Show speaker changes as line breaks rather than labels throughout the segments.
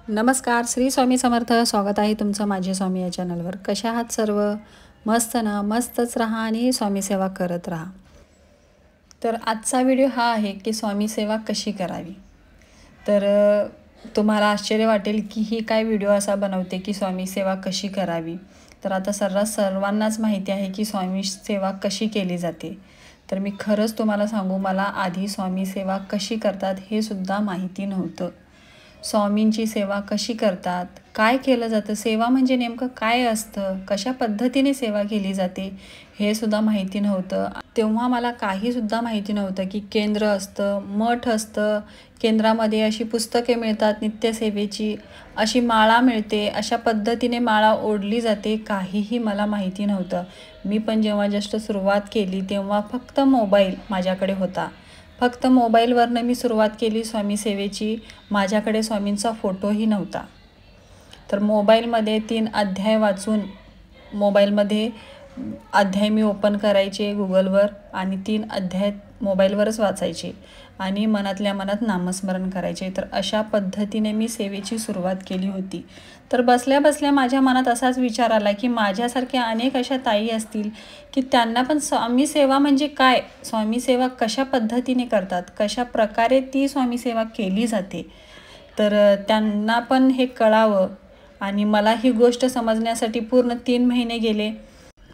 नमस्कार, श्री स्वामी समर्थ. स्वागत आहे तुमचं माझे स्वामी या चॅनलवर. कशा आहात सर्व? मस्त ना? मस्तच राहा आणि स्वामी सेवा करत राहा. तर आजचा व्हिडिओ हा आहे की स्वामी सेवा कशी करावी. तर तुम्हाला आश्चर्य वाटेल की ही काय व्हिडिओ असा बनवते की स्वामी सेवा कशी करावी. तर आता सर्वांनाच माहिती आहे की स्वामी सेवा कशी केली जाते. तर मी खरंच तुम्हाला सांगू, मला आधी स्वामी सेवा कशी करतात हे सुद्धा माहिती नव्हतं. स्वामींची सेवा कशी करतात, काय केलं जातं, सेवा म्हणजे नेमकं काय असतं, कशा पद्धतीने सेवा केली जाते हे सुद्धा माहिती नव्हतं. तेव्हा मला काहीसुद्धा माहिती नव्हतं की केंद्र असतं, मठ असतं, केंद्रामध्ये अशी पुस्तके मिळतात नित्यसेवेची, अशी माळा मिळते, अशा पद्धतीने माळा ओढली जाते, काहीही मला माहिती नव्हतं. मी पण जेव्हा जस्ट सुरुवात केली तेव्हा फक्त मोबाईल माझ्याकडे होता. फक्त मोबाईलवरनं मी सुरुवात केली स्वामी सेवेची. माझ्याकडे स्वामींचा फोटोही नव्हता. तर मोबाईलमध्ये 3 अध्याय वाचून, मोबाईलमध्ये अध्याय मी ओपन करायचे गुगलवर आणि 3 अध्याय मोबाईलवरच वाचायचे आणि मनातल्या मनात नामस्मरण करायचे. तर अशा पद्धतीने मी सेवेची सुरुवात केली होती. तर बसल्या बसल्या माझ्या मनात असाच विचार आला की माझ्यासारख्या अनेक अशा ताई असतील की त्यांना पण स्वामी सेवा म्हणजे काय, स्वामी सेवा कशा पद्धतीने करतात, कशा प्रकारे ती स्वामी सेवा केली जाते, तर त्यांना पण हे कळावं. आणि मला ही गोष्ट समजण्यासाठी पूर्ण 3 महिने गेले.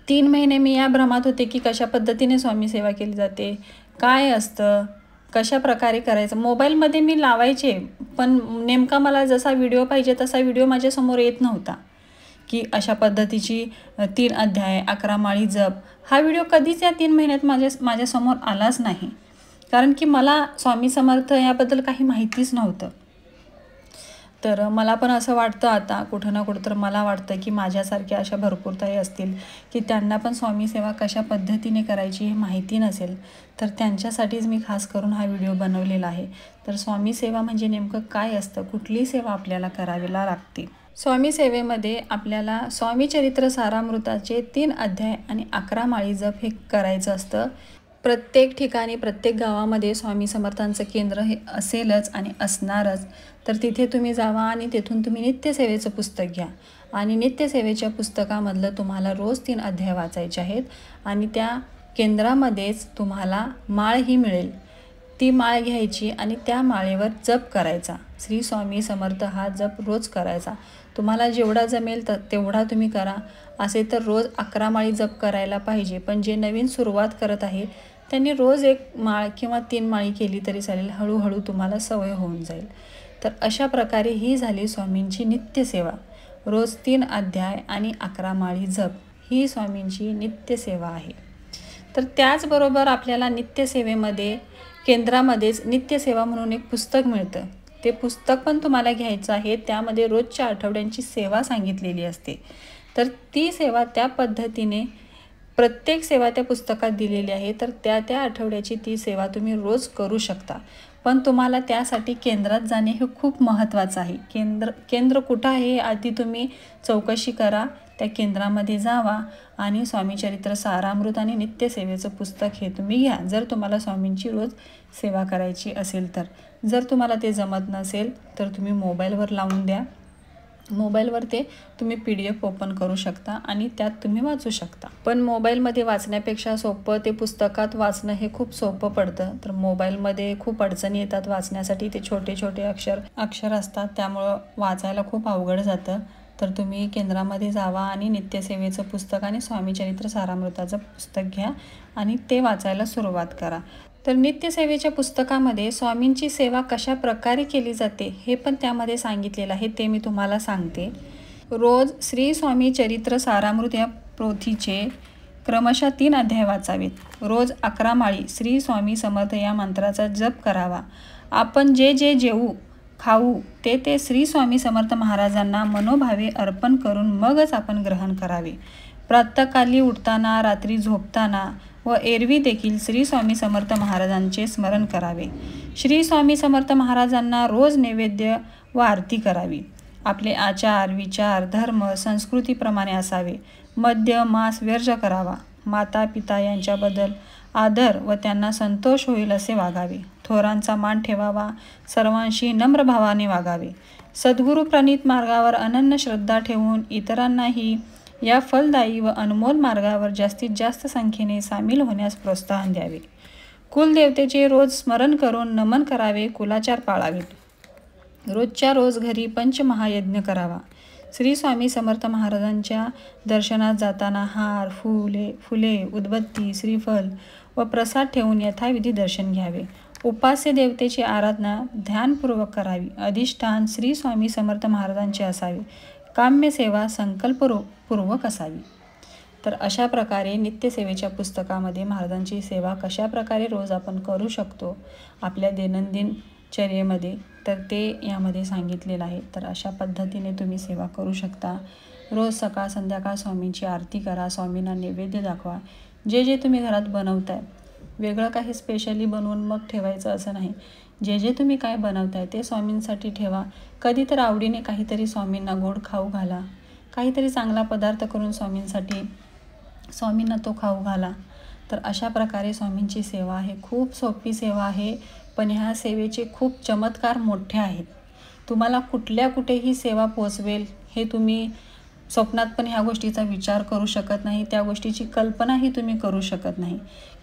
3 महिने मी या भ्रमात होते की कशा पद्धतीने स्वामी सेवा केली जाते, काय असतं, कशा प्रकारे करायचं. मोबाईलमध्ये मी लावायचे, पण नेमका मला जसा व्हिडिओ पाहिजे तसा व्हिडिओ माझ्यासमोर येत नव्हता की अशा पद्धतीची 3 अध्याय, 11 माळी जप. हा व्हिडिओ कधीच या 3 महिन्यात माझ्यासमोर आलाच नाही, कारण की मला स्वामी समर्थ याबद्दल काही माहितीच नव्हतं. तर मला पण असं वाटतं आता कुठं ना कुठं, तर मला वाटतं की माझ्यासारख्या अशा भरपूर ताई असतील की त्यांना पण स्वामी सेवा कशा पद्धतीने करायची हे माहिती नसेल. तर त्यांच्यासाठीच मी खास करून हा व्हिडिओ बनवलेला आहे. तर स्वामी सेवा म्हणजे नेमकं काय असतं, कुठली सेवा आपल्याला करावीला लागते. स्वामी सेवेमध्ये आपल्याला स्वामी चरित्र सारामृताचे 3 अध्याय आणि 11 माळी जप हे करायचं असतं. प्रत्येक ठिकाणी, प्रत्येक गावामध्ये स्वामी समर्थांचं केंद्र हे असेलच आणि असणारच. तर तिथे तुम्ही जावा आणि तिथून तुम्ही नित्यसेवेचं पुस्तक घ्या आणि नित्यसेवेच्या पुस्तकामधलं तुम्हाला रोज 3 अध्याय वाचायचे आहेत आणि त्या केंद्रामध्येच तुम्हाला माळही मिळेल. ती माळ घ्यायची आणि त्या माळेवर जप करायचा. श्री स्वामी समर्थ हा जप रोज करायचा. तुम्हाला जेवढा जमेल तर तेवढा तुम्ही करा. असे तर रोज 11 माळी जप करायला पाहिजे, पण जे नवीन सुरुवात करत आहे त्यांनी रोज 1 माळ किंवा 3 माळी केली तरी चालेल. हळूहळू तुम्हाला सवय होऊन जाईल. तर अशा प्रकारे ही झाली स्वामींची नित्यसेवा. रोज 3 अध्याय आणि 11 माळी जप ही स्वामींची नित्यसेवा आहे. तर त्याचबरोबर आपल्याला नित्यसेवेमध्ये केंद्रामध्येच नित्यसेवा म्हणून एक पुस्तक मिळतं. ते पुस्तक पण तुम्हाला घ्यायचं आहे. त्यामध्ये रोजच्या आठवड्यांची सेवा सांगितलेली असते. तर ती सेवा त्या पद्धतीने, प्रत्येक सेवा त्या पुस्तकात दिलेली आहे. तर त्या आठवड्याची ती सेवा तुम्ही रोज करू शकता. पण तुम्हाला त्यासाठी केंद्रात जाणे हे खूप महत्त्वाचं आहे. केंद्र कुठं आहे हे आधी तुम्ही चौकशी करा. त्या केंद्रामध्ये जावा आणि स्वामी चरित्र सारामृत आणि नित्यसेवेचं पुस्तक हे तुम्ही घ्या, जर तुम्हाला स्वामींची रोज सेवा करायची असेल तर. जर तुम्हाला ते जमत नसेल तर तुम्ही मोबाईलवर लावून द्या. मोबाईलवर ते तुम्ही PDF ओपन करू शकता आणि त्यात तुम्ही वाचू शकता. पण मोबाईलमध्ये वाचण्यापेक्षा सोपं ते पुस्तकात वाचणं हे खूप सोपं पडतं. तर मोबाईलमध्ये खूप अडचणी येतात वाचण्यासाठी. ते छोटे छोटे अक्षर असतात, त्यामुळं वाचायला खूप अवघड जातं. तर तुम्ही केंद्रामध्ये जावा आणि नित्यसेवेचं पुस्तक आणि स्वामी चरित्र सारामृताचं पुस्तक घ्या आणि ते वाचायला सुरुवात करा. तर नित्यसेवेच्या पुस्तकामध्ये स्वामींची सेवा कशा प्रकारे केली जाते हे पण त्यामध्ये सांगितलेलं आहे. ते मी तुम्हाला सांगते. रोज श्री स्वामी चरित्र सारामृत या पोथीचे क्रमशः 3 अध्याय वाचावेत. रोज 11 माळी श्री स्वामी समर्थ या मंत्राचा जप करावा. आपण जे जेवू खाऊ ते श्री स्वामी समर्थ महाराजांना मनोभावे अर्पण करून मगच आपण ग्रहण करावे. प्रातःकाली उठताना, रात्री झोपताना व एरवी देखील श्री स्वामी समर्थ महाराजांचे स्मरण करावे. श्री स्वामी समर्थ महाराजांना रोज नैवेद्य व आरती करावी. आपले आचार, विचार, धर्म, संस्कृतीप्रमाणे असावे. मद्य, मांस वर्ज करावा. माता पिता यांच्याबद्दल आदर व त्यांना संतोष होईल असे वागावे. थोरांचा मान ठेवावा. सर्वांशी नम्र भावाने वागावे. सद्गुरू प्रणीत मार्गावर अनन्य श्रद्धा ठेवून इतरांनाही या फलदायी व अनमोल मार्गावर जास्तीत जास्त संख्येने सामील होण्यास प्रोत्साहन द्यावे. कुलदेवतेचे रोज स्मरण करून नमन करावे. कुलाचार पाळावेत. रोजच्या रोज घरी पंचमहायज्ञ करावा. श्री स्वामी समर्थ महाराजांच्या दर्शनात जाताना हार, फुले, उदबत्ती, श्रीफल व प्रसाद ठेवून यथाविधी दर्शन घ्यावे. उपास्य देवतेची आराधना ध्यानपूर्वक करावी. अधिष्ठान श्री स्वामी समर्थ महाराजांचे असावे. काम्य सेवा संकल्पपूर्वक असावी. तर अशा प्रकारे नित्यसेवेच्या पुस्तकामध्ये महाराजांची सेवा कशा प्रकारे रोज आपण करू शकतो आपल्या दैनंदिन चर्येमध्ये, तर ते यामध्ये सांगितलेलं आहे. तर अशा पद्धतीने तुम्ही सेवा करू शकता. रोज सकाळ संध्याकाळ स्वामींची आरती करा. स्वामींना नैवेद्य दाखवा. जे जे तुम्ही घरात बनवताय, वेगळं काही स्पेशली बनवून मग ठेवायचं असं नाही. जे जे तुम्ही काय बनवताय ते स्वामींसाठी ठेवा. कधी तर आवडीने काहीतरी स्वामींना गोड खाऊ घाला. काहीतरी चांगला पदार्थ करून स्वामींना तो खाऊ घाला. तर अशा प्रकारे स्वामींची सेवा आहे. खूप सोपी सेवा आहे, पण ह्या सेवेचे खूप चमत्कार मोठे आहेत. तुम्हाला कुठेही सेवा पोचवेल हे तुम्ही स्वप्नात पण ह्या गोष्टीचा विचार करू शकत नाही. त्या गोष्टीची कल्पनाही तुम्ही करू शकत नाही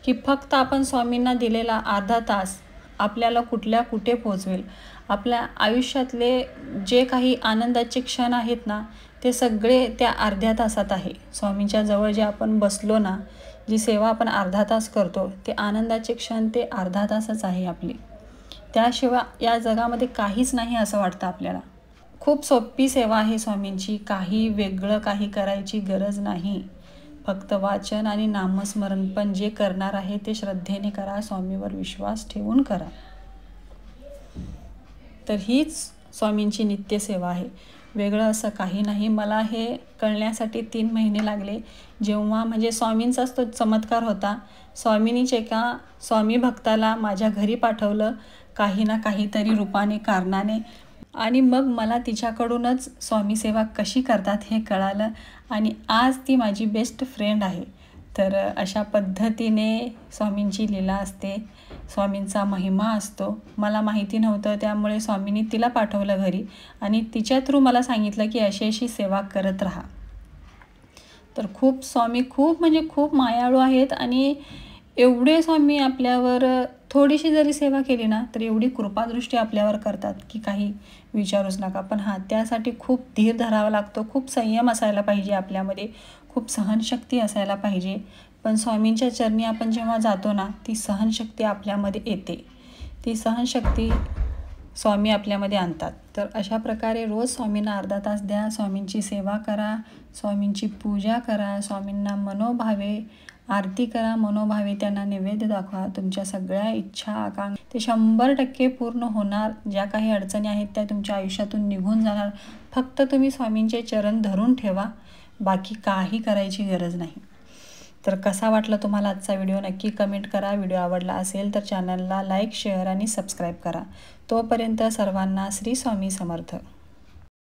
की फक्त आपण स्वामींना दिलेला अर्धा तास आपल्याला कुठे पोचवेल. आपल्या आयुष्यातले जे काही आनंदाचे क्षण आहेत ना, ते सगळे त्या अर्ध्या तासात आहे. स्वामींच्या जवळ जे आपण बसलो ना, जी सेवा आपण अर्धा तास करतो, ते आनंदाचे क्षण ते अर्धा तासच आहे आपली. त्याशिवाय या जगामध्ये काहीच नाही असं वाटतं आपल्याला. खूप सोपी सेवा आहे स्वामींची. काही वेगळं काही करायची गरज नाही. फक्त वाचन आणि नामस्मरण, पण जे करणार आहे ते श्रद्धेने करा. स्वामीवर विश्वास ठेवून करा. तर हीच स्वामींची नित्यसेवा आहे. वेगळं असं काही नाही. मला हे कळण्यासाठी 3 महिने लागले. जेव्हा म्हणजे स्वामींचाच तो चमत्कार होता. स्वामींनीच एका स्वामी भक्ताला माझ्या घरी पाठवलं काही ना काहीतरी रूपाने, कारणाने, आणि मग मला तिच्याकडूनच स्वामी सेवा कशी करतात हे कळालं आणि आज ती माझी बेस्ट फ्रेंड आहे. तर अशा पद्धतीने स्वामींची लीला असते. स्वामींचा महिमा असतो. मला माहिती नव्हतं, त्यामुळे स्वामींनी तिला पाठवलं घरी आणि तिच्या थ्रू मला सांगितलं की अशी सेवा करत राहा. तर स्वामी खूप मायाळू आहेत आणि एवढे स्वामी आपल्यावर थोडीशी जरी सेवा केली ना तर एवढी कृपादृष्टी आपल्यावर करतात की काही विचारूच नका. पण त्यासाठी खूप धीर धरावा लागतो. खूप संयम असायला पाहिजे आपल्यामध्ये. खूप सहनशक्ती असायला पाहिजे. पण स्वामींच्या चरणी आपण जेव्हा जातो ना, ती सहनशक्ती आपल्यामध्ये येते. ती सहनशक्ती स्वामी आपल्यामध्ये आणतात. तर अशा प्रकारे रोज स्वामींना अर्धा तास द्या. स्वामींची सेवा करा. स्वामींची पूजा करा. स्वामींना मनोभावे आरती करा. मनोभावे त्यांना नैवेद्य दाखवा. तुमच्या सगळ्या इच्छा आकांक्षा ते 100% पूर्ण होणार. ज्या काही अडचणी आहेत त्या तुमच्या आयुष्यातून निघून जाणार. फक्त तुम्ही स्वामींचे चरण धरून ठेवा. बाकी काही करायची गरज नाही. तर कसा वाटला तुम्हाला आजचा व्हिडिओ नक्की कमेंट करा. व्हिडिओ आवडला असेल तर चॅनलला लाईक, शेअर आणि सबस्क्राईब करा. तोपर्यंत सर्वांना श्री स्वामी समर्थ.